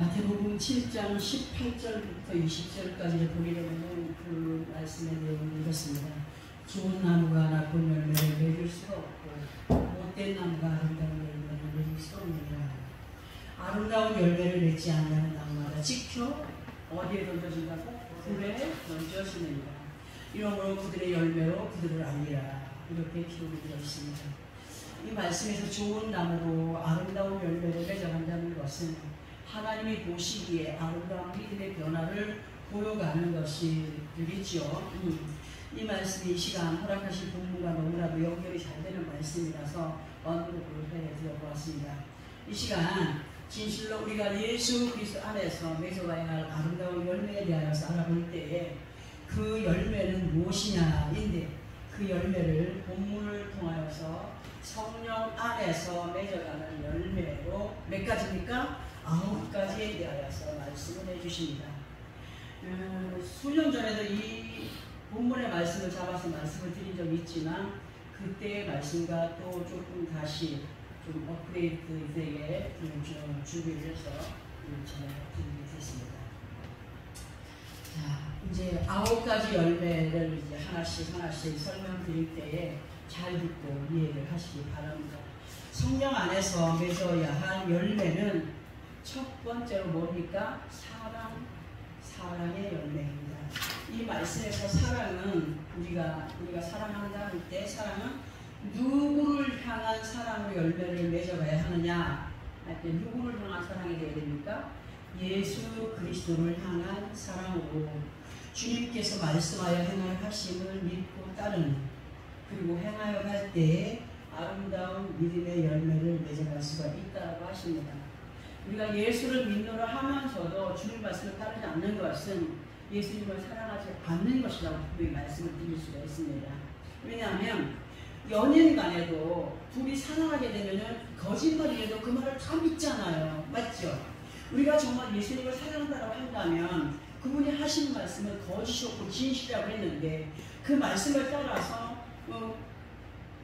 마태복음 7장 18절부터 20절까지를 보게 되면 그 말씀의 내용을 읽었습니다. 좋은 나무가 나쁜 열매를 맺을 수가 없고 못된 나무가 아름다운 열매를 맺을 수가 없느니라. 아름다운 열매를 맺지 않는 나무마다 지켜 어디에 던져진다고? 불에 던져지느니라. 이러므로 그들의 열매로 그들을 알리라. 이렇게 기록이 되어 있습니다. 이 말씀에서 좋은 나무로 아름다운 열매를 맺어간다는 것은 하나님이 보시기에 아름다운 믿음의 변화를 보여가는 것이 되겠지요. 이 말씀이 이 시간 허락하신 본문과 너무나도 연결이 잘 되는 말씀이라서 언급을 해드려보았습니다. 이 시간 진실로 우리가 예수 그리스도 안에서 맺어가야 할 아름다운 열매에 대하여서 알아볼 때에 그 열매는 무엇이냐인데 그 열매를 본문을 통하여서 성령 안에서 맺어가는 열매로 몇 가지입니까? 9가지에 대하여서 말씀을 해주십니다. 수년 전에도 이 본문의 말씀을 잡아서 말씀을 드린 적이 있지만 그때의 말씀과 또 조금 다시 좀 업그레이드 되게 준비를 해서 전해드리게 됐습니다. 자, 이제 9가지 열매를 이제 하나씩 설명드릴 때에 잘 듣고 이해를 하시기 바랍니다. 성령 안에서 맺어야 할 열매는 첫 번째로 뭡니까? 사랑의 열매입니다. 이 말씀에서 사랑은 우리가 사랑한다 할 때 사랑은 누구를 향한 사랑으로 열매를 맺어가야 하느냐 할 때 누구를 향한 사랑이 되어야 됩니까? 예수 그리스도를 향한 사랑으로 주님께서 말씀하여 행하여 하심을 믿고 따르는 그리고 행하여 갈 때에 아름다운 믿음의 열매를 맺어갈 수가 있다고 하십니다. 우리가 예수를 믿노라 하면서도 주님 말씀을 따르지 않는 것은 예수님을 사랑하지 않는 것이라고 분명히 말씀을 드릴 수가 있습니다. 왜냐하면 연인 간에도 둘이 사랑하게 되면 거짓말이라도 그 말을 다 믿잖아요. 맞죠? 우리가 정말 예수님을 사랑한다고 한다면 그분이 하신 말씀은 거짓이 없고 진실이라고 했는데 그 말씀을 따라서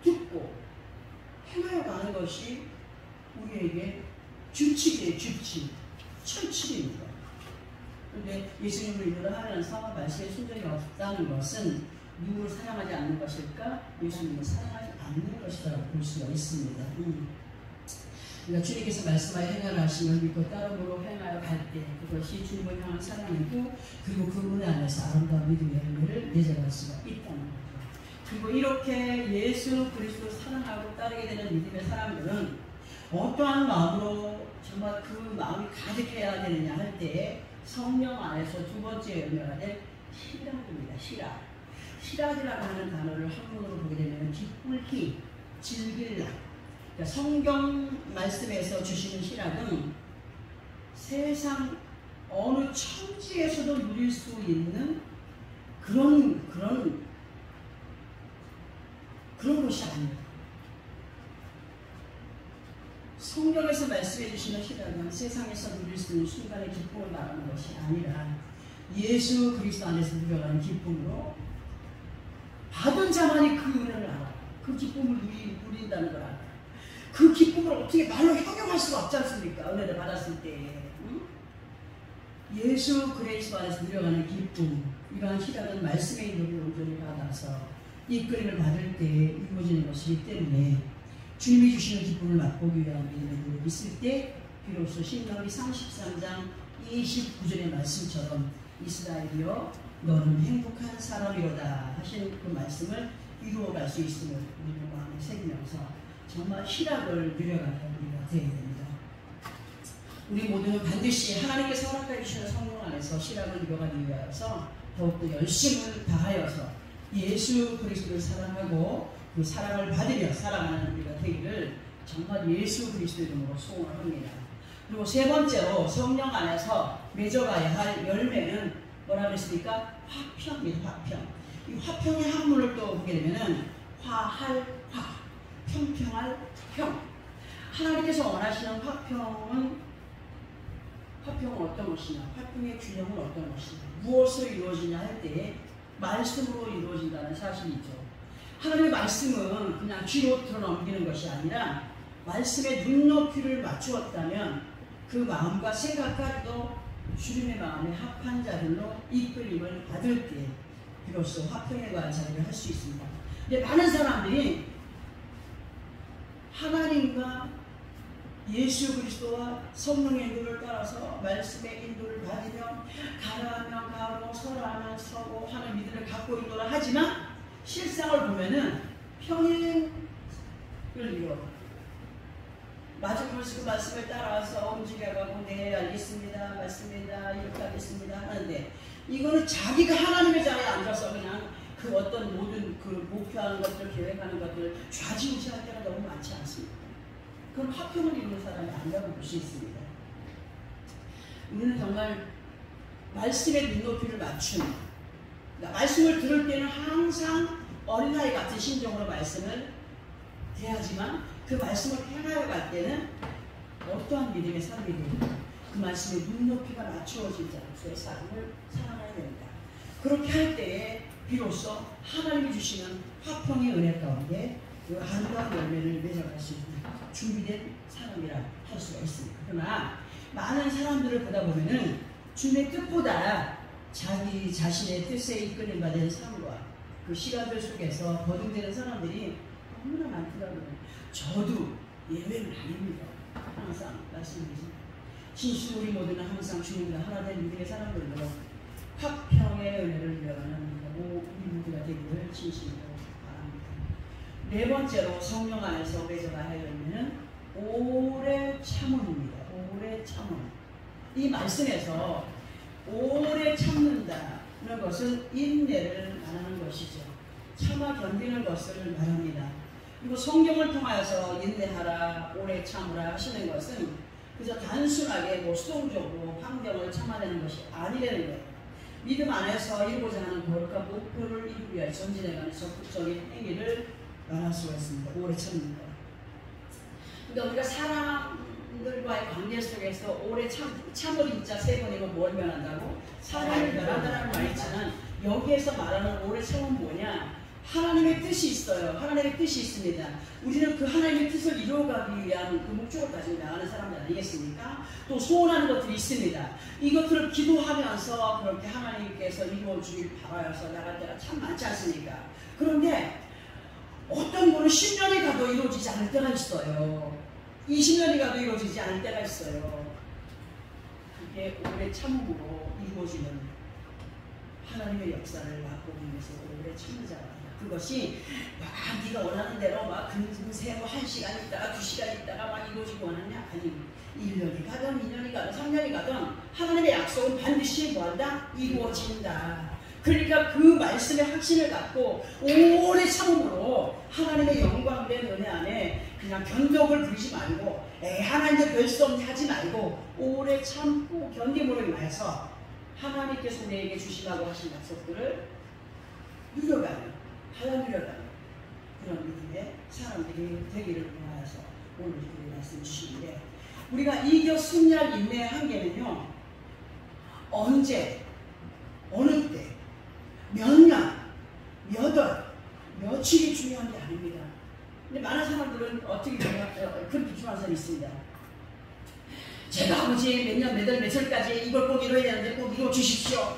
듣고 행하여 가는 것이 우리에게 규칙이에요. 규칙. 철칙입니다. 그런데 예수님을 믿으라 하면서 말씀에 순종이 없다는 것은 누구를 사랑하지 않는 것일까? 예수님을 사랑하지 않는 것이라고 볼 수가 있습니다. 그러니까 주님께서 말씀하여 행하라 하시면 믿고 따름으로 행하여 갈 때 그것이 주님을 향한 사랑이고 그리고 그분 안에서 아름다운 믿음의 열매를 맺어갈 수가 있다는 거죠. 그리고 이렇게 예수 그리스도를 사랑하고 따르게 되는 믿음의 사람들은 어떠한 마음으로 정말 그 마음이 가득해야 되느냐 할 때 성령 안에서 두 번째 열매가 될 희락입니다. 희락이라고 하는 단어를 한문으로 보게 되면 기쁠희, 즐길라. 그러니까 성경 말씀에서 주시는 희락은 세상 어느 천지에서도 누릴 수 있는 그런 것이 아닙니다. 성경에서 말씀해 주시는 희락은 세상에서 누릴 수 있는 순간의 기쁨을 말하는 것이 아니라 예수 그리스도 안에서 누려가는 기쁨으로 받은 자만이 그 은혜를 알아. 그 기쁨을 누린다는 걸 알아. 그 기쁨을 어떻게 말로 형용할 수가 없지 않습니까? 은혜를 받았을 때. 예수 그리스도 안에서 누려가는 기쁨, 이러한 희락은 말씀의 인도를 온전히 받아서 이끌림을 받을 때 이루어지는 것이기 때문에 주님이 주시는 기쁨을 맛보기 위한 믿음의 노력이 있을 때 비로소 신명기 33장 29절의 말씀처럼 이스라엘이여 너는 행복한 사람이로다 하시는 그 말씀을 이루어갈 수 있음을 우리 마음에 새기면서 정말 희락을 누려가는 우리가 되어야 됩니다. 우리 모두는 반드시 하나님께서 허락해 주시는 성령 안에서 희락을 누려가기 위하여서 더욱더 열심을 다하여서 예수 그리스도를 사랑하고 그 사랑을 받으며 살아가는 우리가 되기를 정말 예수 그리스도의 이름으로 소원합니다. 그리고 세 번째로 성령 안에서 맺어가야 할 열매는 뭐라 그랬습니까? 화평입니다. 화평. 이 화평의 한문을 또 보게 되면은 화할 화, 평평할 평. 하나님께서 원하시는 화평은 어떤 것이냐? 화평의 균형은 어떤 것이냐? 무엇으로 이루어지냐 할 때 말씀으로 이루어진다는 사실이죠. 하나님의 말씀은 그냥 귀로 들어넘기는 것이 아니라 말씀에 눈높이를 맞추었다면 그 마음과 생각까지도 주님의 마음에 합한 자들로 이끌림을 받을 때 비로소 화평에 관한 자리를 할 수 있습니다. 근데 많은 사람들이 하나님과 예수 그리스도와 성령의 인도를 따라서 말씀의 인도를 받으며 가라하면 가고 서라하면 서고 하는 믿음을 갖고 인도를 하지만 실상을 보면은 평행을 이루어 마지막으로 그 말씀을 따라서 움직여가고 네 알겠습니다 맞습니다 이렇게 하겠습니다 하는데 이거는 자기가 하나님의 자리에 앉아서 그냥 그 어떤 모든 그 목표하는 것들 계획하는 것들을 좌지우지할 때가 너무 많지 않습니까? 그건 화평을 이루는 사람이 아니라고 볼 수 있습니다. 우리는 정말 말씀의 눈높이를 맞추는 그러니까 말씀을 들을 때는 항상 어린아이 같은 심정으로 말씀을 대하지만 그 말씀을 행하여 갈 때는 어떠한 믿음의 삶이 됩니다. 그 말씀의 눈높이가 맞추어진 자로서의 삶을 살아가야 됩니다. 그렇게 할 때에 비로소 하나님이 주시는 화평의 은혜 가운데 그 아름다운 열매를 맺어갈 수 있는 준비된 사람이라 할 수가 있습니다. 그러나 많은 사람들을 보다 보면은 주님의 뜻보다 자기 자신의 뜻에 이끌림 받은 삶과 그 시간들 속에서 거듭되는 사람들이 너무나 많더라고요. 저도 예외는 아닙니다. 항상 말씀드립니다. 진심 우리 모두는 항상 주님과 하나 된 믿음의 사람들로 화평의 은혜를 누려가는 우리 모두가 되기를 진심으로 바랍니다. 네 번째로 성령 안에서 맺어가야 할 열매는 오래 참음입니다. 오래 참음. 이 말씀에서 오래 참는다는 것은 인내를 말하는 것이죠. 참아 견디는 것을 말합니다. 그리고 성경을 통하여서 인내하라, 오래 참으라 하시는 것은 그저 단순하게 뭐 수동적으로 환경을 참아내는 것이 아니라는 거예요. 믿음 안에서 이루고자 하는 거룩한 목표를 이루기 위해 전진해가는 적극적인 행위를 말할 수가 있습니다. 오래 참는 것. 그러니까 우리가 사람들과의 관계 속에서 오래 참을 인자 세 번이면 뭘 면한다고? 사람을 면한다는 말이 있지만 여기에서 말하는 오래 참은 뭐냐? 하나님의 뜻이 있어요. 하나님의 뜻이 있습니다. 우리는 그 하나님의 뜻을 이루어가기 위한 그 목적을 가지고 나가는 사람들 아니겠습니까? 또 소원하는 것들이 있습니다. 이것들을 기도하면서 그렇게 하나님께서 이루어주길 바라서 나갈 때가 참 많지 않습니까? 그런데 어떤 분은 10년이 가도 이루어지지 않을 때가 있어요. 20년이 가도 이루어지지 않을 때가 있어요. 그게 오래 참음으로 이루어지는 하나님의 역사를 맛보기 위해서 오래 참는 자가 그것이 막 네가 원하는 대로 막 금세 뭐 1시간 있다가 2시간 있다가 막 이루어지고 원하냐? 아니 1년이 가든 2년이 가든 3년이 가든 하나님의 약속은 반드시 뭐한다? 이루어진다. 그러니까 그 말씀의 확신을 갖고 오래 참음으로 하나님의 영광된 은혜 안에 그냥 변덕을 부리지 말고 하나님의 별수 없네 하지 말고 오래 참고 견딤으로 인하여서 하나님께서 우리에게 주시라고 하신 약속들을 누려가는 받아들여가는 그런 믿음의 사람들이 되기를 원하여서 오늘 그 말씀 주시는데 우리가 이겨 승리할 인내의 한계는요 언제 어느 때 몇 년 몇 월 며칠이 중요한 게 아닙니다. 근데 많은 사람들은 어떻게 그렇게 비추하는 사람이 있습니다. 제가 아버지 몇 년 몇 월 며칠까지 이걸 꼭 이뤄야 되는데 꼭 이루어 주십시오.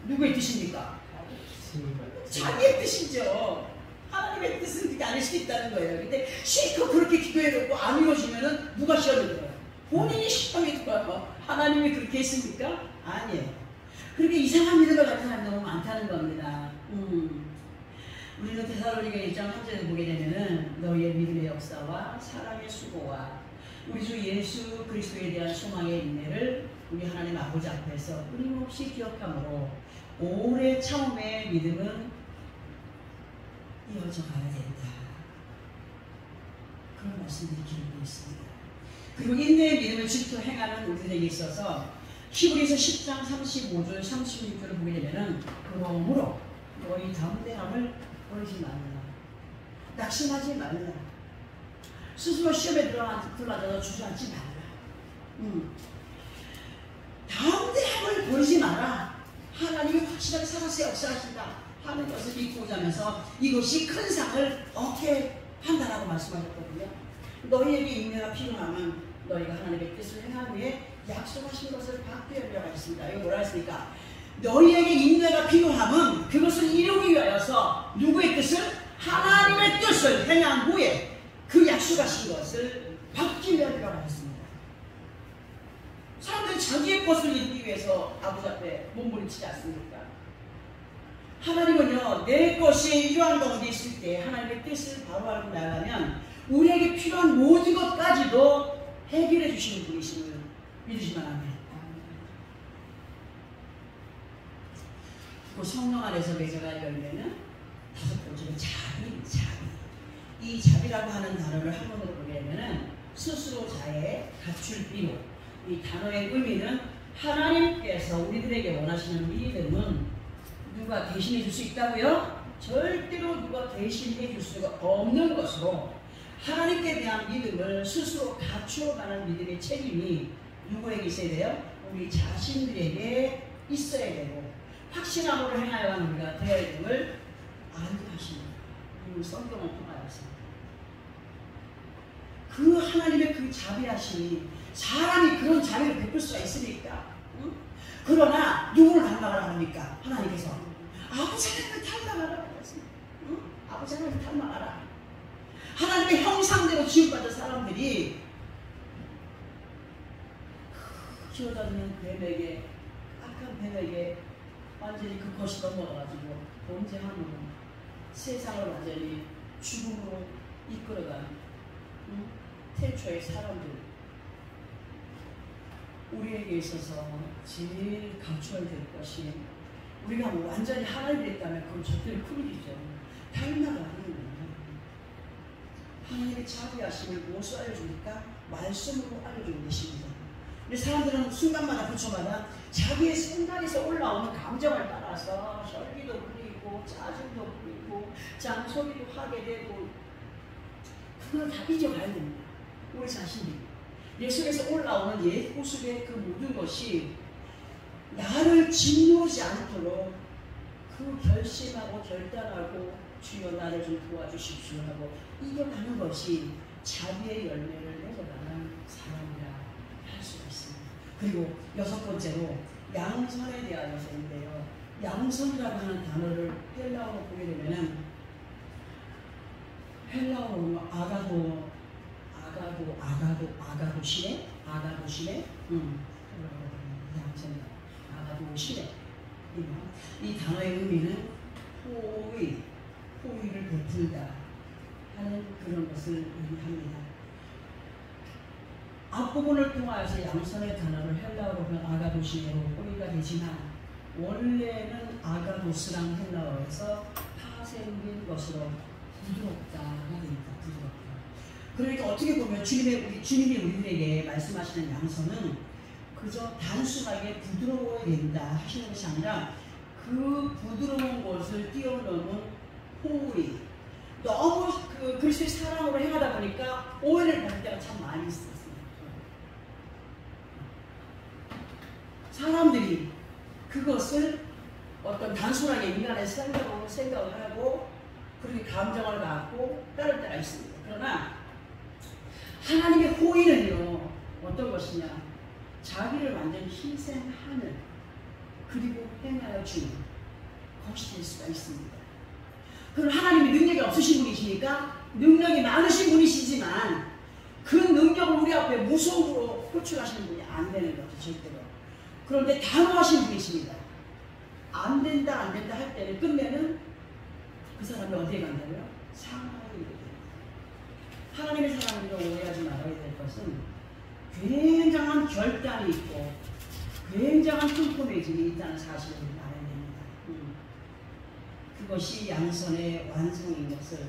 누구의 뜻입니까? 자기의 뜻이죠. 하나님의 뜻은 그게 아닐 수도 있다는 거예요. 근데 실컷 그렇게 기도해놓고 안 이루어지면은 누가 시험이 들어요? 본인이 시험이 들어요. 하나님이 그렇게 했습니까? 아니에요. 그렇게 이상한 믿음을 가진 사람이 너무 많다는 겁니다. 우리는 데살로니가 1장 3절에 보게 되면은 너희의 믿음의 역사와 사랑의 수고와 우리 주 예수 그리스도에 대한 소망의 인내를 우리 하나님 아버지 앞에서 끊임없이 기억함으로 오래 참음의 믿음은 이어져 가야 된다. 그런 말씀들이 기록되어 있습니다. 그리고 인내의 믿음을 지켜 행하는 우리들에게 있어서 히브리서 10장 35절 36절을 보게 되면은 그러므로 너희 담대함을 버리지 말라. 낙심하지 말라. 스스로 시험에 들어가서 주저앉지 말라. 담대함을 버리지 마라. 하나님이 확실하게 살아서 역사하신다 하는 것을 믿고자 하면서 이것이 큰 상을 얻게 한다라고 말씀하셨거든요. 너희에게 인내가 필요하면 너희가 하나님의 뜻을 행한 후에 약속하신 것을 받게 하려고 했습니다. 이거 뭐라 했습니까? 너희에게 인내가 필요함은 그것을 이루기 위하여서 누구의 뜻을? 하나님의 뜻을 행한 후에 그 약속하신 것을 받기 위하여라고 했습니다. 사람들은 자기의 것을 이루기 위해서 아버지 앞에 몸부림치지 않습니까? 하나님은요, 내 것이 이러한 가운데 있을 때 하나님의 뜻을 바로 알고 나가면 우리에게 필요한 모든 것까지도 해결해 주시는 분이심을 믿으시면 합니다. 그 성령 안에서 맺어갈 열매는 다섯 번째는 자비. 이 자비라고 하는 단어를 한번으로 보게 되면은 스스로 자에 갖출 비로, 이 단어의 의미는 하나님께서 우리들에게 원하시는 믿음은 누가 대신해 줄 수 있다고요? 절대로 누가 대신해 줄 수가 없는 것으로 하나님께 대한 믿음을 스스로 갖추어가는 믿음의 책임이 누구에게 있어야 돼요? 우리 자신들에게 있어야 되고 확신함으로 행하여 하는 우리가 되어야 됨을 알게 하십니다. 이 성경을 통하여서 그 하나님의 그 자비하심이 사람이 그런 자비를 베풀 수가 있습니까? 응? 그러나 누구를 닮아가라 합니까? 하나님께서 아버지 하나님을 닮아가라 그랬습니다. 응? 아버지 하나님을 닮아가라. 하나님의 형상대로 지음받은 사람들이 기어다니는 뱀에게, 악한 뱀에게 완전히 그 것이 넘어가가지고 범죄함으로 세상을 완전히 죽음으로 이끌어간 태초의 사람들, 우리에게 있어서 제일 갖춰야 될 것이, 우리가 뭐 완전히 하나님이 됐다면 그건 절대로 큰일이죠. 닮아가는 거예요. 하나님의 자비하심을 무엇으로 알려줍니까? 말씀으로 알려주고 계십니다. 근데 사람들은 순간마다 부처마다 자기의 생각에서 올라오는 감정을 따라서 혈기도 부리고 짜증도 부리고 잔소리도 하게 되고, 그걸 다 잊어가야 됩니다. 우리 자신이 내 속에서 올라오는 옛 모습의 그 모든 것이 나를 짓누르지 않도록 그 결심하고 결단하고 주여 나를 좀 도와주십시오 하고 이겨가는 것이 자비의 열매를 맺어가는 사람이라 할 수가 있습니다. 그리고 여섯 번째로 양선에 대하여서인데요. 양선이라고 하는 단어를 헬라어로 보게 되면은 헬라어로 아가도시네? 양선이다. 아가도시네. 이 단어의 의미는 호의를 베풀다 하는 그런 것을 의미합니다. 앞부분을 통하여서 양선의 단어를 헬라어로 아가도시네로 호의가 되지만 원래는 아가도스랑 헬라어에서 파생된 것으로 부드럽다가 됩니다. 부드럽다. 그러니까 어떻게 보면 주님이 우리들에게 말씀하시는 양선은 그저 단순하게 부드러워야 된다 하시는 것이 아니라 그 부드러운 것을 뛰어넘은 호의, 너무 그 그리스도의 사랑으로 행하다 보니까 오해를 받을 때가 참 많이 있었습니다. 사람들이 그것을 어떤 단순하게 인간의 생각을 하고 그렇게 감정을 갖고 따를 때가 있습니다. 그러나 하나님의 호의는요, 어떤 것이냐, 자기를 완전히 희생하는 그리고 행하여 주는 것이 될 수가 있습니다. 그럼 하나님이 능력이 없으신 분이시니까 능력이 많으신 분이시지만 그 능력을 우리 앞에 무속으로 표출하시는 분이 안 되는 거죠, 절대로. 그런데 단호하신 분이십니다. 안 된다 할 때는 끝내는 그 사람이 어디에 간다고요? 상하에 이르게 됩니다. 하나님의 사람들과 오해하지 말아야 될 것은 굉장한 결단이 있고 굉장한 끈끈해짐이 있다는 사실을 알아야 됩니다. 그것이 양선의 완성인 것을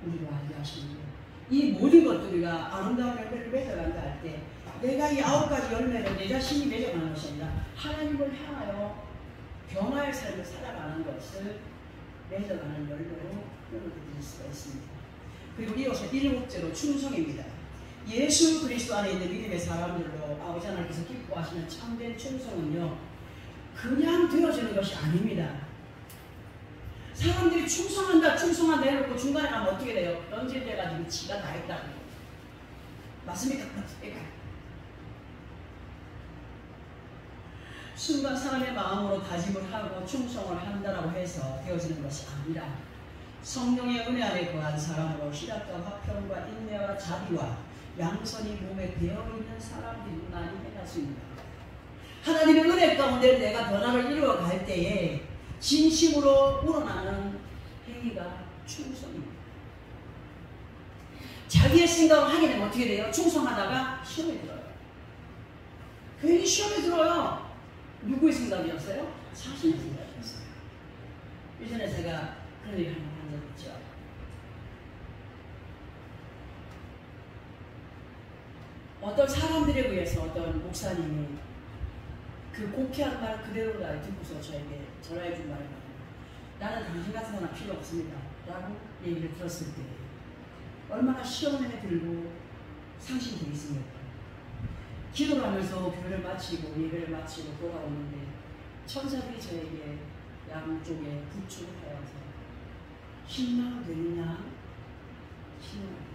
우리가 알게 하십니다. 이 모든 것들이가 아름다운 열매를 맺어간다 할 때 내가 이 9가지 열매를 내 자신이 맺어가는 것이 아니라 하나님을 향하여 변화의 삶을 살아가는 것을 맺어가는 열매로 끌어들일 수가 있습니다. 그리고 이어서 7번째로 충성입니다. 예수 그리스도 안에 있는 믿음의 사람들로 아버지 하나님께서 기뻐하시는 참된 충성은요, 그냥 되어지는 것이 아닙니다. 사람들이 충성한다 해놓고 중간에 가면 어떻게 돼요? 런질돼가지고 지가 다 했다고. 맞습니까? 맞습니까? 순간 사람의 마음으로 다짐을 하고 충성을 한다라고 해서 되어지는 것이 아니라 성령의 은혜 안에 거한 사람으로 희락과 화평과 인내와 자비와 양선이 몸에 배어있는 사람들만이 행할 수 있는 것. 하나님의 은혜 가운데 내가 변화를 이루어갈 때에 진심으로 우러나는 행위가 충성입니다. 자기의 생각을 하게 되면 어떻게 돼요? 충성하다가 시험에 들어요. 괜히 시험에 들어요. 누구의 생각이었어요? 자신의 생각이었어요. 예전에 제가 그런 얘기 한번 한 적 있죠. 어떤 사람들에 의해서 어떤 목사님이 그 곡해한 말 그대로 날 듣고서 저에게 전화해 준 말이 나는 당신 같은 사람 필요 없습니다 라고 얘기를 들었을 때 얼마나 시험에 들고 상심되어 있습니까? 기도를 하면서 교회를 마치고 예배를 마치고 돌아오는데 천사들이 저에게 양쪽에 부축을 하여서 실망되느냐? 실망.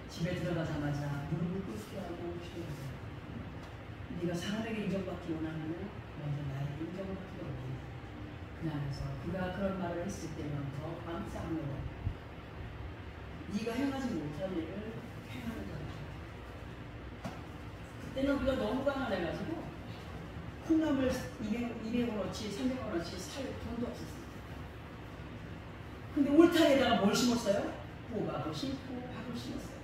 집에 들어가자마자 무릎을 꿇게 하고 필요하다. 네가 사람에게 인정받기 원하면 먼저 나에게 인정받기 원한다. 그 안에서 그가 그런 말을 했을 때는 더 감사함으로 네가 행하지 못한 일을 행하는 자다. 그때는 우리가 너무 가난해가지고 콩나물 200원어치 300원어치 살 돈도 없었어요. 근데 울타리에다가 뭘 심었어요? 호박을 심고 밥을 심었어요.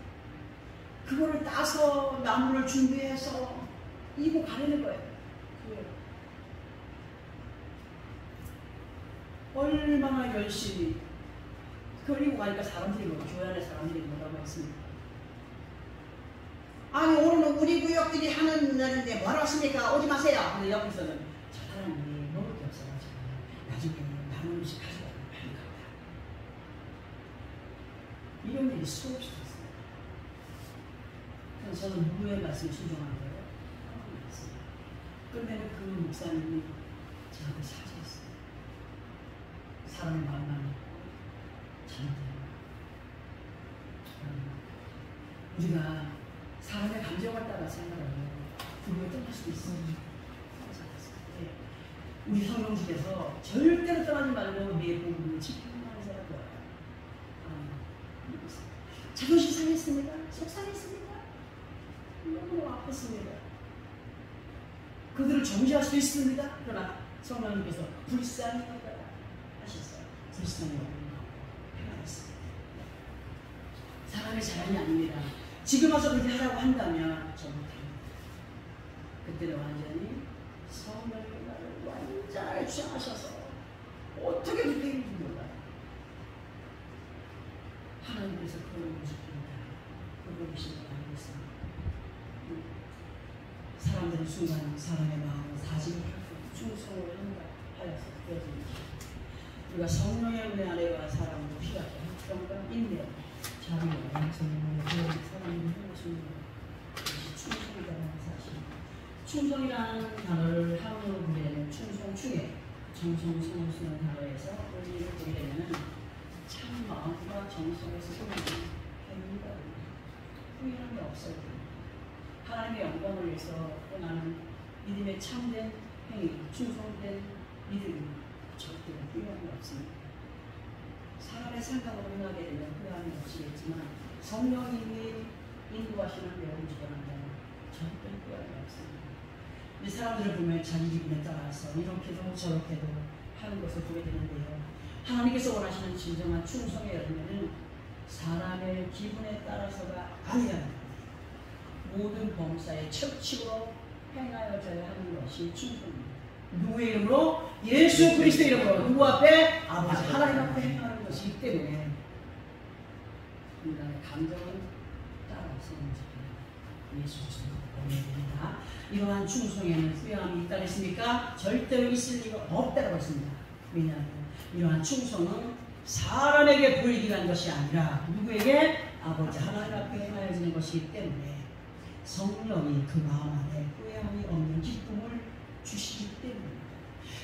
그거를 따서 나무를 준비해서 이고 가리는 거예요. 얼마나 열심히 그리고 가니까 사람들이 교회 안에 사람들이 뭐라고 했습니까? 아니 오늘은 우리 구역들이 하는 날인데 뭐라고 했습니까? 오지 마세요. 근데 옆에서는 저 사람이 먹을 게 없어가지고 나중에 남은 음식 가져가면 많이 갑니다. 이런 일이 수없이 있어요. 그래서 저는 누구의 말씀을 순종한 거예요? 하나님의 말씀. 그런데 그 목사님이 저한테 사죄했어요. 사람의 마음만 잘못해요. 우리가 사람의 감정을 따라 생각하면 그거에 떠날 수 있어요. 우리 성령님께서 절대로 떠나지 말고 내 복음을 지키는 사람이 와요. 자존심 상했습니다. 속상했습니다. 너무 아팠습니다. 그들을 정죄할 수 있습니다. 그러나 성령님께서 불쌍히 하셨어요. 불쌍히 하셨어요. 사람의 자랑이 아닙니다. 지금 와서 그렇게 하라고 한다면 저 못합니다. 그때는 완전히 성령의 나를 완전히 주장하셔서 어떻게 그렇게 했는지 몰라요. 하나님께서 그걸 모습입니다. 그걸 보시는 걸 알고 있습니다. 사람들은 순간 사람의 마음을 다짐을 하고 충성을 한다 하여서 되어집니다. 우리가 성령의 은혜 아래와 사람으로 희락과 화평과 인내 자비와 양선을 배우는 사람이 해보시는 것이 충성이라는 사실. 충성이라는 단어를 한국어로 보게 되면 충성 중에 정성성을 쓰는 단어에서 의미를 보게 되면 참 마음과 정성에서 보이는 행위가 후회함이 없어요. 하나님의 영광을 위해서 떠나는 믿음의 참된 행위, 충성된 믿음이 절대로 후회함이 없습니다. 사람의 생각으로 행하게 되면 후회함이 없으겠지만 성령님이 인도하시는 배움을 지켜난다면 절대 후회함이 없습니다. 이 사람들을 보면 자기 기분에 따라서 이렇게도 저렇게도 하는 것을 보게 되는데요. 하나님께서 원하시는 진정한 충성의 열매는 사람의 기분에 따라서가 아니라 모든 범사에 철칙으로 행하여져야 하는 것이 충성입니다. 누구의 이름으로? 예수 그리스도의 이름으로. 누구 앞에? 아버지 하나님 앞에 행하는 것이기 때문에 인간의 감정은 따라서 움직여야 예수 그리스도를 보내야 됩니다. 이러한 충성에는 후회함이 있다고 했습니까? 절대로 있을 리가 없다고 했습니다. 왜냐하면 이러한 충성은 사람에게 보이기 위한 것이 아니라 누구에게? 아버지 하나님 앞에 행하여지는 것이기 때문에 성령이 그 마음 안에 후회함이 없는 기쁨을 주시기 때문입니다.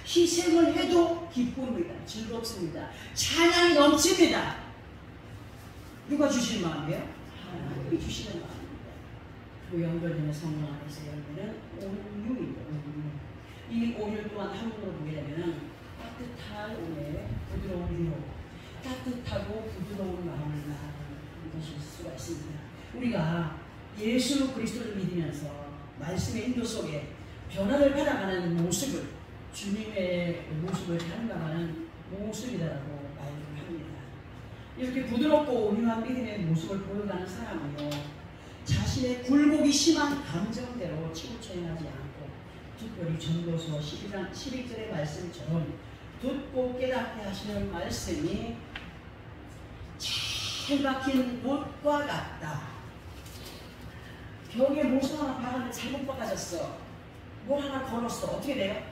희생을 해도 기쁨입니다. 즐겁습니다. 찬양이 넘칩니다. 누가 주실 마음이에요? 하나님이 주시는 마음입니다. 그 연결되는 성령 안에서 열매는 온유입니다. 이 5일 동안 한문으로 보게 되면 따뜻한 온에 부드러운 위로, 따뜻하고 부드러운 마음을 말하는 것일 수가 있습니다. 우리가 예수 그리스도를 믿으면서 말씀의 인도 속에 변화를 받아가는 모습을 주님의 모습을 닮아가는 모습이라고 말을 합니다. 이렇게 부드럽고 온유한 믿음의 모습을 보여가는 사람은요, 자신의 굴곡이 심한 감정대로 치우쳐야하지 않고 특별히 전도서 12장 12절의 말씀처럼 듣고 깨닫게 하시는 말씀이 잘 박힌 못과 같다. 벽에 못을 하나 박았는데 잘못 박아졌어. 뭘 하나 걸었어. 어떻게 돼요?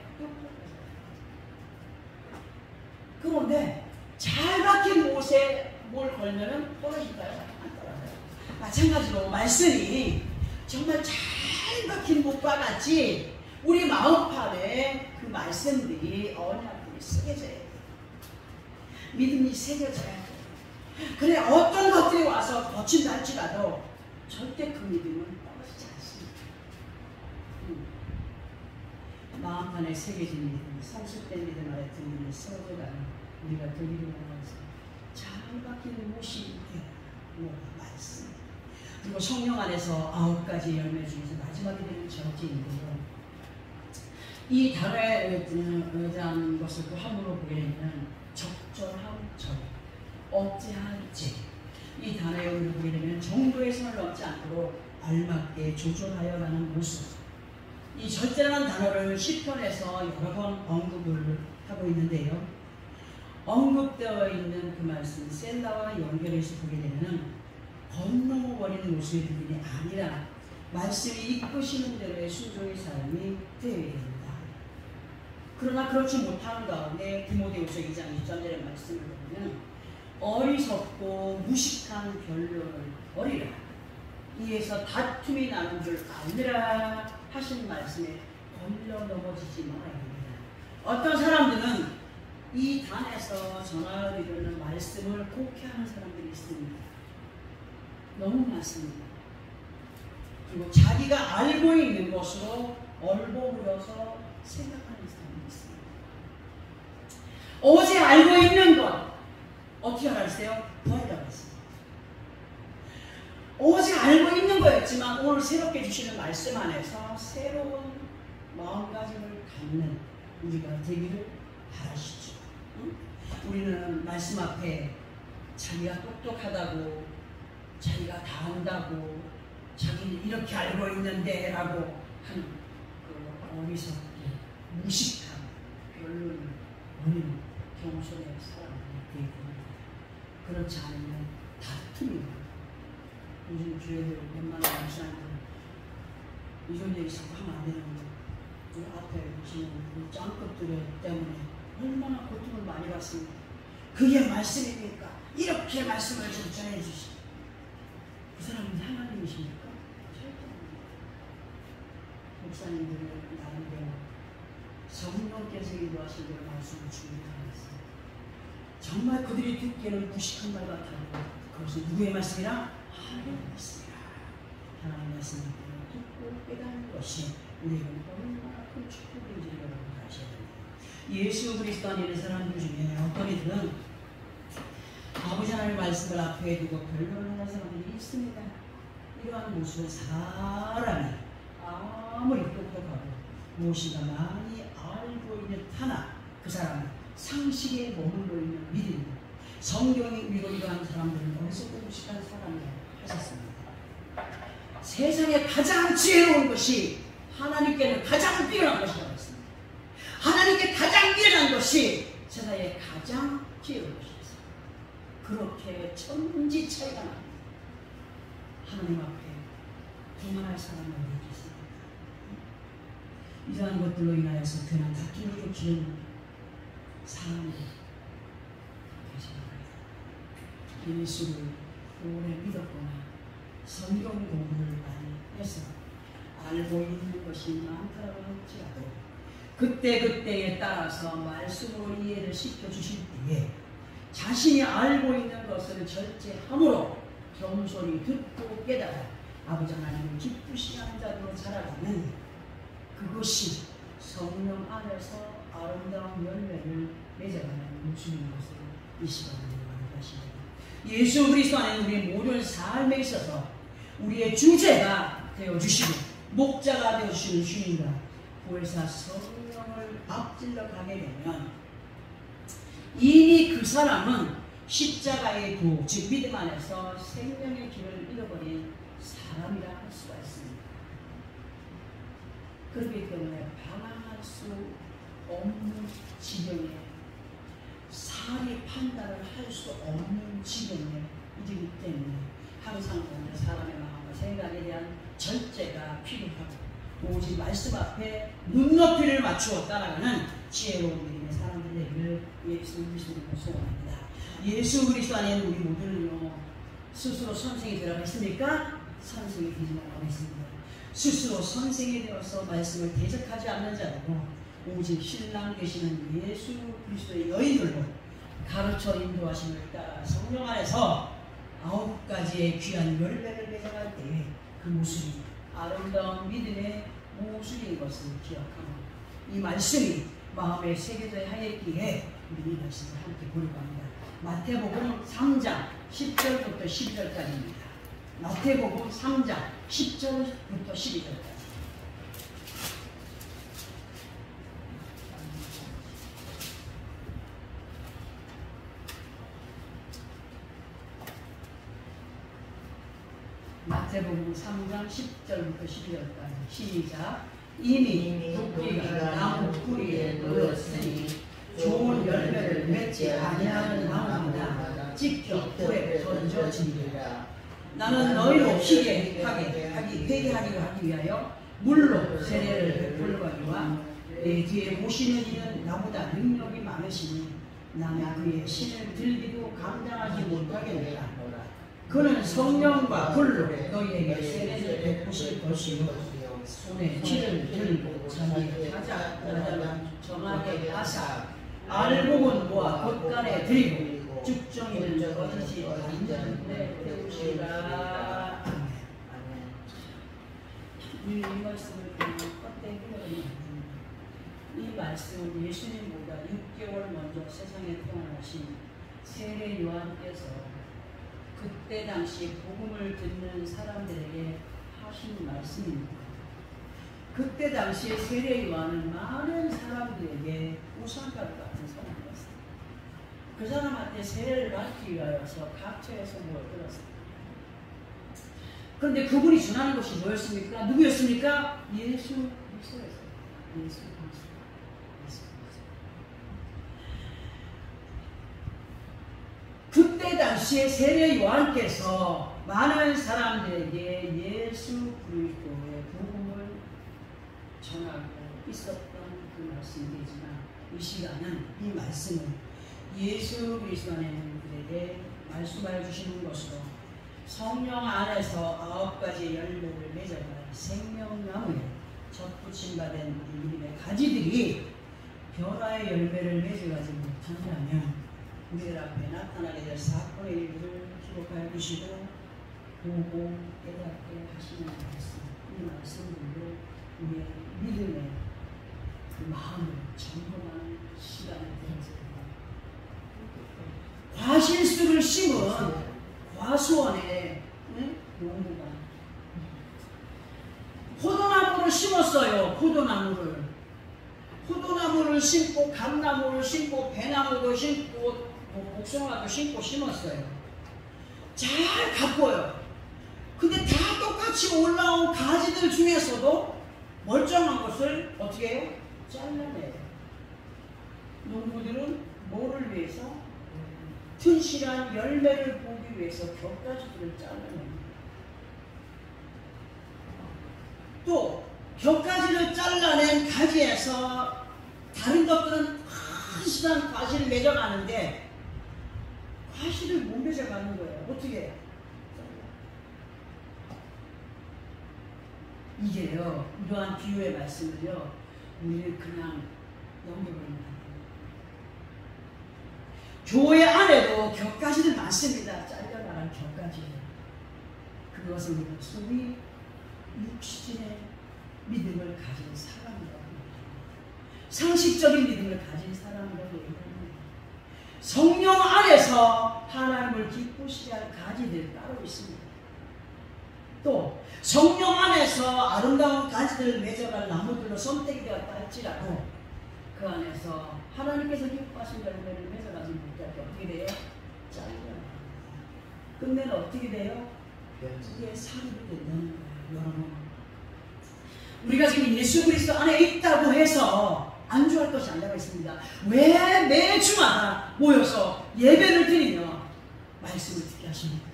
그런데 잘 박힌 못에 뭘 걸면은 떨어질까요? 안 떨어져요. 마찬가지로 말씀이 정말 잘 박힌 못과 같이 우리 마음판에 그 말씀들이 언약들이 새겨져야 돼요. 믿음이 새겨져야 돼요. 그래 어떤 것들이 와서 거친다 할지라도 절대 그 믿음은 떨어지지 않습니다. 마음판에 새겨진 믿음, 성숙된 믿음 아래 들리는 쓰러져가는 우리가 되기를 원하면서 잘 박힌 못이 뭐가 말씀. 그리고 성령 안에서 9가지 열매 중에서 마지막에 되는 절제인데요. 이 단어에 대한 것을 또 한문으로 보게 되면 적절한 절, 억제한 제. 이 단어의 의미를 보게 되면 정도의 선을 넘지 않도록 알맞게 조절하여 가는 모습. 이 절제라는 단어를 시편에서 여러 번 언급을 하고 있는데요. 언급되어 있는 그 말씀 셀라와 연결해서 보게 되면 건너버리는 모습의 부분이 아니라 말씀이 이끄시는 대로의 순종의 삶이 되어야 됩니다. 그러나 그렇지 못하는 가운데 디모데후서 2장 2절의 말씀을 보면 어리석고 무식한 변론을 버리라. 이에서 다툼이 나는 줄 알리라 하신 말씀에 걸려 넘어지지 말아야 됩니다. 어떤 사람들은 이 단에서 전하여 이르는 말씀을 곡해하는 사람들이 있습니다. 너무 많습니다. 그리고 자기가 알고 있는 것으로 얼버무려서 생각하는 사람이 있습니다. 어제 알고 있는 것 어떻게 알았어요? 버리라고 했습니다. 어제 알고 있는 거였지만 오늘 새롭게 주시는 말씀 안에서 새로운 마음가짐을 갖는 우리가 되기를 바라시죠. 우리는 말씀 앞에 자기가 똑똑하다고, 자기가 다 안다고, 자기는 이렇게 알고 있는데 라고 하는 그 어리석고 무식한 변론을 버리는 경우 속에 사람들이 되게 됩니다. 그렇지 않으면 다툼입니다. 요즘 주에도 웬만한 목사님들 이런 얘기 자꾸 하면 안 되는 거예요. 그 앞에 계시는 그 짱급들 때문에 얼마나 고통을 많이 받습니다. 그게 말씀입니까? 이렇게 말씀을 좀 전해주시고 그 사람은 하나님이십니까? 절대 아닙니다. 목사님들은 나름대로 성령께서 인도하신 대로 말씀을 준비하였습니다. 정말 그들이 듣기에는 무식한 말 같아요. 그것은 누구의 말씀이라? 하나님의 말씀이라. 하나님의 말씀을 듣고 깨닫는 것이 우리에게는 얼마나 큰 축복인지를 여러분 아셔야 됩니다. 예수 그리스도 안에 있는 사람들 중에 어떤 이들은 아버지 하나님의 말씀을 앞에 두고 변론하는 사람들이 있습니다. 이러한 모습은 사람이 아무리 똑똑하고 무엇인가 많이 알고 있는 하나 그 사람은 상식에 머물러 있는 믿음이고 성경이 위로 이러한 사람들은 어리석고 무식한 사람이라고 하셨습니다. 세상에 가장 지혜로운 것이 하나님께는 가장 뛰어난 것이라고 했습니다. 하나님께 가장 뛰어난 것이 세상에 가장 지혜로운 것이었습니다. 그렇게 천지 차이가 납니다. 하나님 앞에 교만할 사람은 어디 있습니까? 이러한 것들로 인하여서 그냥 다툼을 일으키는 사람들 계십니다. 예수를 오래 믿었거나 성경 공부를 많이 해서 알고 있는 것이 많다고 할지라도 그때그때에 따라서 말씀으로 이해를 시켜주실 때에 자신이 알고 있는 것을 절제함으로 겸손히 듣고 깨달아 아버지 하나님을 기쁘시게 하는 자로 살아가는 그것이 성령 안에서 아름다운 열매를 맺어가는 모습인 것을 이 시간에 말하십니다. 예수 그리스도 안에 우리의 모든 삶에 있어서 우리의 주제가 되어주시고 목자가 되어주시는 주님과 보혜사 성령을 앞질러 가게 되면 이미 그 사람은 십자가의 구, 즉 믿음 안에서 생명의 길을 잃어버린 사람이라 할 수가 있습니다. 그렇기 때문에 방황할 수 없는 지경에 사리 판단을 할 수 없는 지경에 이르기 때문에 항상 오늘 사람의 마음과 생각에 대한 절제가 필요하고 오직 말씀 앞에 눈높이를 맞추어 따라가는 지혜로운 믿음의 사람들 되기를 예수 그리스도로 소원합니다. 예수 그리스도 안에는 우리 모두는요 스스로 선생이 되라고 했습니까? 선생이 되지 말라고 했습니다. 스스로 선생이 되어서 말씀을 대적하지 않는 자들고 오직 신랑 되시는 예수 그리스도의 여인들로 가르쳐 인도하심을 따라 성령 안에서 9가지의 귀한 열매를 맺어갈 때에 그 모습이 아름다운 믿음의 모습인 것을 기억하고 이 말씀이 마음에 새겨져 하였기에 우리 이 말씀을 함께 보려고 합니다. 마태복음 3장 10절부터 12절까지입니다. 마태복음 3장 10절부터 12절까지. 마태복음 3장 10절부터 12절까지 시작. 이미 도끼가 나무 뿌리에 놓였으니 좋은 열매를 맺지 아니하는 나무마다 찍혀 불에 던져지리라. 나는 너희로 회개하기로 하기 위하여 물로 세례를 베풀거니와 내 뒤에 오시는 이는 나보다 능력이 많으시니 나는 그의 신을 들기도 감당하지 못하겠노라. 그는 성령과 불로 너희에게 세례를 베푸실 것이요 손에 키를 들고 자기의 타자 정하게 하사 알곡은 모아 겉간에 들이고 죽정이는 거짓이 완전히 배우시라. 이 말씀을 헛되게 이 말씀은 예수님보다 6개월 먼저 세상에 태어나신 세례 요한께서 그때 당시 복음을 듣는 사람들에게 하신 말씀입니다. 그때 당시에 세례 요한은 많은 사람들에게 우상가루 같은 사람이었습니다. 그 사람한테 세례를 받기 위하여서 각처에서 모여들었습니다. 그런데 그분이 전하는 것이 뭐였습니까? 누구였습니까? 예수 그리스도였어요. 예수 그리스도. 그때 당시에 세례 요한께서 많은 사람들에게 예수 그리스도의 복음을 전하고 있었던 그 말씀이지만 이 시간은 이 말씀을 예수 그리스도 안에 있는 그들에게 말씀하여 주시는 것으로 성령 안에서 9가지 열매를 맺어갈 생명나무에 접붙임 받은 우리 믿음의 가지들이 변화의 열매를 맺어가지 못한다면 우리들 앞에 나타나게 될 사건의 일들을 기록하여 주시고 보고 깨닫게 하시는 말씀, 이 말씀들로 우리의 믿음의 그 마음을 점검하는 시간이 되었습니다. 과실수를 심은 과수원에 농부가 포도나무를 심었어요. 포도나무를 심고 감나무를 심고 배나무도 심고 복숭아도 심었어요. 잘 가꿔요. 근데 다 똑같이 올라온 가지들 중에서도 멀쩡한 것을 어떻게 해요? 잘라내요. 농부들은 뭐를 위해서? 튼실한 열매를 보기 위해서 곁가지들을 잘라냅니다. 또 곁가지를 잘라낸 가지에서 다른 것들은 튼실한 과실을 맺어가는데 과실을 못 맺어가는 거예요. 어떻게 해요? 이게요, 이러한 비유의 말씀을요, 우리를 그냥 넘겨버리면 안 돼요. 교회 안에도 곁가지들 많습니다. 잘려나간 곁가지. 그것을 우리는 소위 육신의 믿음을 가진 사람이라고 합니다. 상식적인 믿음을 가진 사람이라고 얘기합니다. 성령 안에서 하나님을 기쁘시게 할 가지들이 따로 있습니다. 또 성령 안에서 아름다운 가지들을 맺어갈 나무들로 선택이 되었다 할지라도 그 안에서 하나님께서 기뻐하신 열매를 맺어가지 못할 때 어떻게 돼요? 잘려요. 끝내는 어떻게 돼요? 그게 사립이 된다는 거예요. 여러분, 우리가 지금 예수 그리스도 안에 있다고 해서 안주할 것이 아니라고 있습니다. 왜 매주마다 모여서 예배를 드리며 말씀을 듣게 하십니까?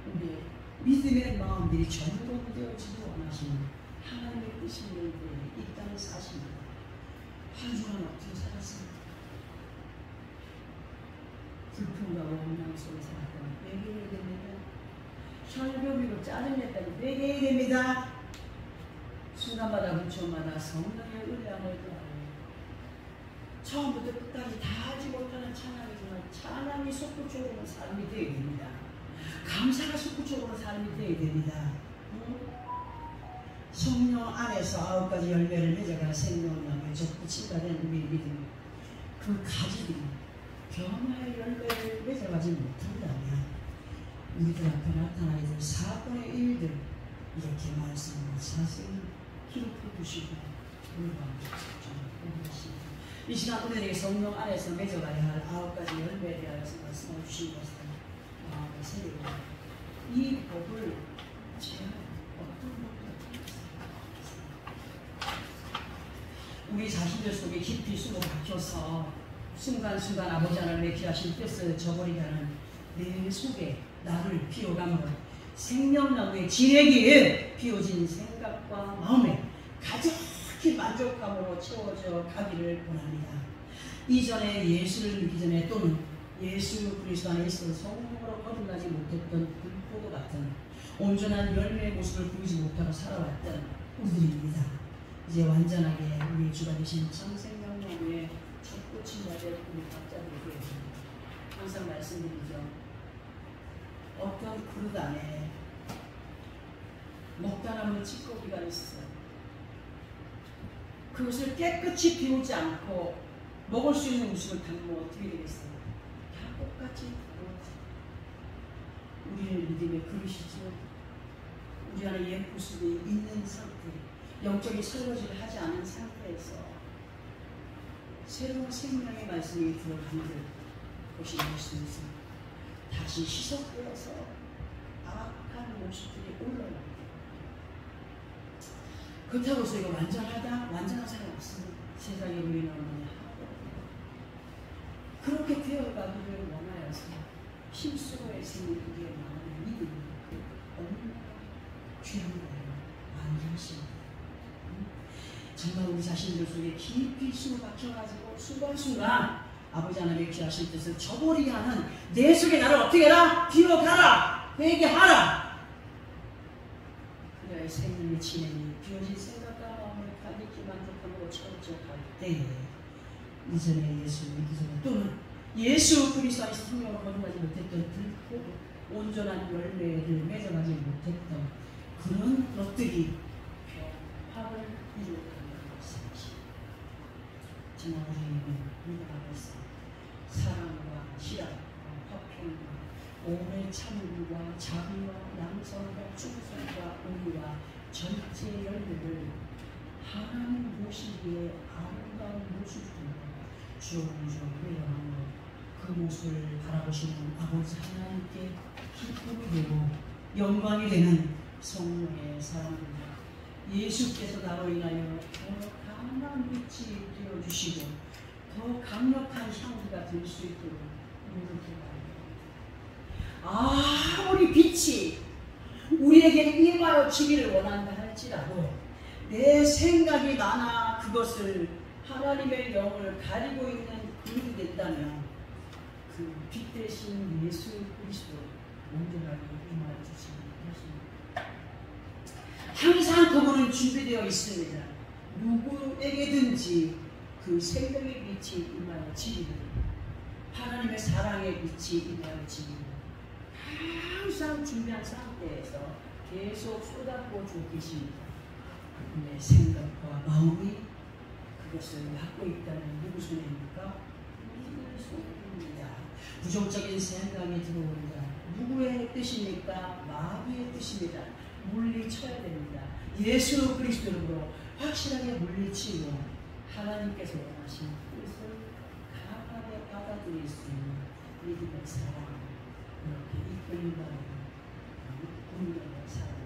우리 믿음의 마음들이 정돈되어지기 원하시는 하나님의 뜻이 있는 분이 이 땅에 사십니다. 한 주간 어떻게 살았습니까? 불평과 원망 속에 살았다면 회개해야 됩니다. 혈병으로 짜증냈다면 회개해야 됩니다. 순간마다 문초마다 성령의 은혜함을 더하여 처음부터 끝까지 다 하지 못하는 찬양이지만 찬양이 속구적으로 삶이 되어야 됩니다. 감사가 속구적으로 삶이 되어야 됩니다. 성령 안에서 9가지 열매를 맺어가 생명나무에 접붙이가 된 우리의 믿음, 그 가지들이 변화의 열매를 맺어가지 못한다면 우리들 앞에 나타나게 될 사건의 일들 이렇게 말씀을 자세히 기록해 두시고 공부하십니다. 이 시간 우리에게 성령 안에서 맺어가야 할 9가지 열매에 대하여서 말씀을 주신 것은 마음의 세계고 이 법을 제가 어떤 법을 우리 자신들 속에 깊이 숨어 박혀서 순간순간 아버지 하나님의 귀하신 뜻을 저버리게 하는 내 속에 나를 피워간 것 생명나무의 진액이 피워진 생각과 마음에 가득히 만족감으로 채워져 가기를 원합니다. 이전에 예수를 믿기 전에 또는 예수 그리스도 안에 있어 성령으로 거듭나지 못했던 불포도 같은 온전한 열매의 모습을 보이지 못하고 살아왔던 우리들입니다. 이제 완전하게 우리의 주가 되신 참생명나무의 젖꽃이 맞을 우리 각자들이 되었습니다. 항상 말씀드리죠. 어떤 그릇 안에 먹다 남은 찌꺼기가 있어요. 그것을 깨끗이 비우지 않고 먹을 수 있는 음식을 담으면 어떻게 되겠어요? 다 똑같이 우리는 믿음의 그릇이죠. 우리 안에 옛 모습이 있는 상태, 영적인 설거지를 하지 않은 상태에서 새로운 생명의 말씀이 들어가는 것이 말씀이죠. 다시 희석되어서 악한 모습들이 올라옵니다. 그렇다고 해서 이거 완전하다? 완전한 사람 없습니다. 세상에 우리는 그렇게 되어가기를 원하여서 힘쓰고의 생긴 우리의 마음의 믿음이 얼마나 귀한 거예요. 완전하십니다. 정말 우리 자신들 속에 깊이 숨어 박혀가지고 순간순간 아버지 하나님의 귀하신 뜻을 저버리게 하는 내 속에 나를 어떻게 해라? 비워가라! 회개하라! 그래야 생명의 진행이 비워진 생각과 마음을 가득히 만족함으로 채워져 갈 때에 이전에 예수 믿기 전에 또는 예수 그리스도 안에서 성령으로 거듭나지 못했던 불포 온전한 열매를 맺어가지 못했던 그런 것들이 병합을 이루어가는 것이지. 정말 우리는 믿어가면서 사랑과 희락과 화평과 오래 참음과 자비와 양성과 충성과 의와 전체 열매를 하나님 모시기에 아름다운 모습으로 주렁주렁 회영하며 그 모습을 바라보시는 아버지 하나님께 기쁨이 되고 영광이 되는 성령의 사랑입니다. 예수께서 나로 인하여 더 강한 빛이 되어주시고 더 강력한 향기가 될 수 있도록 노력해 아무리 빛이 우리에게 임하여 주기를 원한다 할지라도 내 생각이 많아 그것을 하나님의 영을 가리고 있는 그릇이 된다면 그 빛 대신 예수 그리스도 온전하게 임하여 주시기 바랍니다. 항상 그분은 준비되어 있습니다. 누구에게든지 그 생명의 빛이 임하여 지기를 하나님의 사랑의 빛이 임하여 지기를 항상 준비한 상태에서 계속 쏟아부어주고 계십니다. 내 생각과 마음이 그것을 갖고 있다는 누구 손해입니까? 우리들 손해입니다. 부정적인 생각이 들어온다. 누구의 뜻입니까? 마귀의 뜻입니다. 물리쳐야 됩니다. 예수 그리스도로 확실하게 물리치고 하나님께서 원하신 뜻을 강하게 받아들일 수 있는 믿음의 사람, 그렇게 이끌림받는 운명의 사람이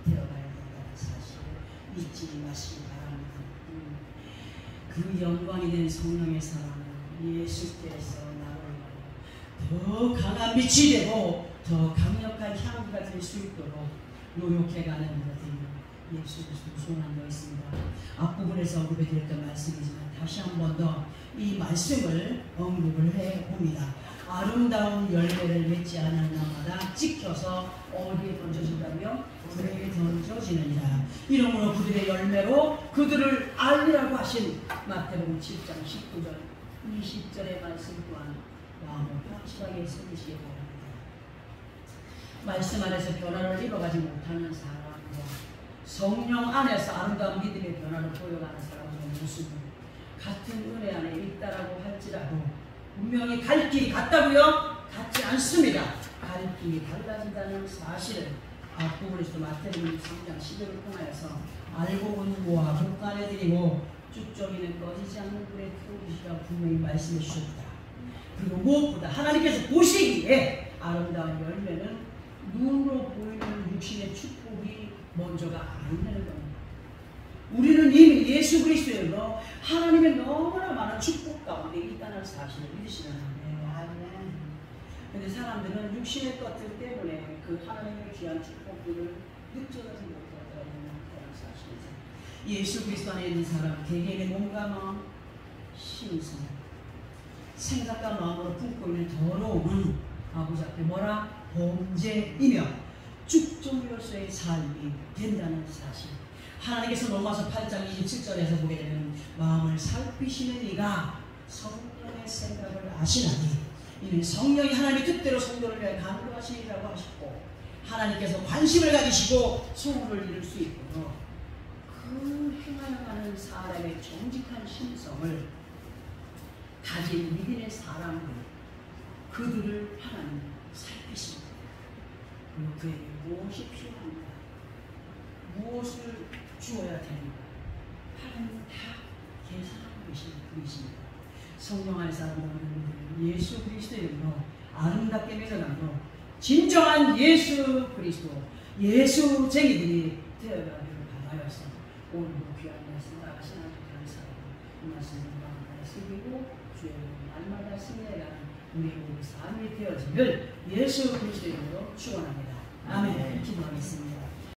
되어가야 된다는 사실을 잊지 마시기 바랍니다. 그 영광이 된 성령의 사랑은 예수께서 나를 더 강한 빛이 되고 더 강력한 향기가 될 수 있도록 노력해가는 것들이 예수 그리스도 소원하고 있습니다. 앞부분에서 언급해 드렸던 말씀이지만 다시 한 번 더 이 말씀을 언급을 해봅니다. 아름다운 열매를 맺지 않은 나마다 찍혀서 어디에 던져진다며? 불에 던져지느니라. 이러므로 그들의 열매로 그들을 알리라고 하신 마태복음 7장 19절 20절의 말씀 또한 마음을 확실하게 새기시기 바랍니다. 말씀 안에서 변화를 이뤄가지 못하는 사람과 성령 안에서 아름다운 믿음의 변화를 보여가는 사람의 모습은 같은 은혜 안에 있다라고 할지라도 분명히 갈 길이 같다고요? 같지 않습니다. 갈 길이 달라진다는 사실을 앞부분에서 마태복음 3장 10절을 통하여서 알고 본고와 국간해드리고 쭉정이는 꺼지지 않는 불에 태우시라고 분명히 말씀해 주셨다. 그리고 무엇보다 하나님께서 보시기에 아름다운 열매는 눈으로 보이는 육신의 축복이 먼저가 아니라는 겁니다. 우리는 이미 예수 그리스도로 하나님의 너무나 많은 축복 가운데 있다는 사실을 믿으시는 아멘. 그런데 사람들은 육신의 것들 때문에 그 하나님의 귀한 축복들을 느껴가지 못하더라는 사실이죠. 예수 그리스도 안에 있는 사람 개개인의 몸과 마음, 신성, 생각과 마음으로 품고 있는 더러움은 아버지 앞에 뭐라? 범죄이며 쭉정으로서의 삶이 된다는 사실. 하나님께서 로마서 8장 27절에서 보게 되면 마음을 살피시는 이가 성령의 생각을 아시나니 이는 성령이 하나님의 뜻대로 성도를 위하여 간구하시리라고 하셨고 하나님께서 관심을 가지시고 소원을 이룰 수 있도록 그 행하여 가는 사람의 정직한 심성을 가진 믿음의 사람들 그들을 하나님 살피십니다. 그리고 그에게 무엇이 필요한가? 무엇을 주어야 되는가? 하나님 다 계산하고 계시는 분이십니다. 성령 안에서 아름다운 예수 그리스도의 이름으로 아름답게 맺어가고 진정한 예수 그리스도 예수쟁이들이 되어가기를 바라여서 오늘도 귀한 말씀 나가신 하나님 감사하고 이 말씀을 마음에 새기고 주의 날마다 승리해가는 우리의 삶이 되어지를 예수 그리스도의 이름으로 축원합니다. 아멘. 기도하겠습니다.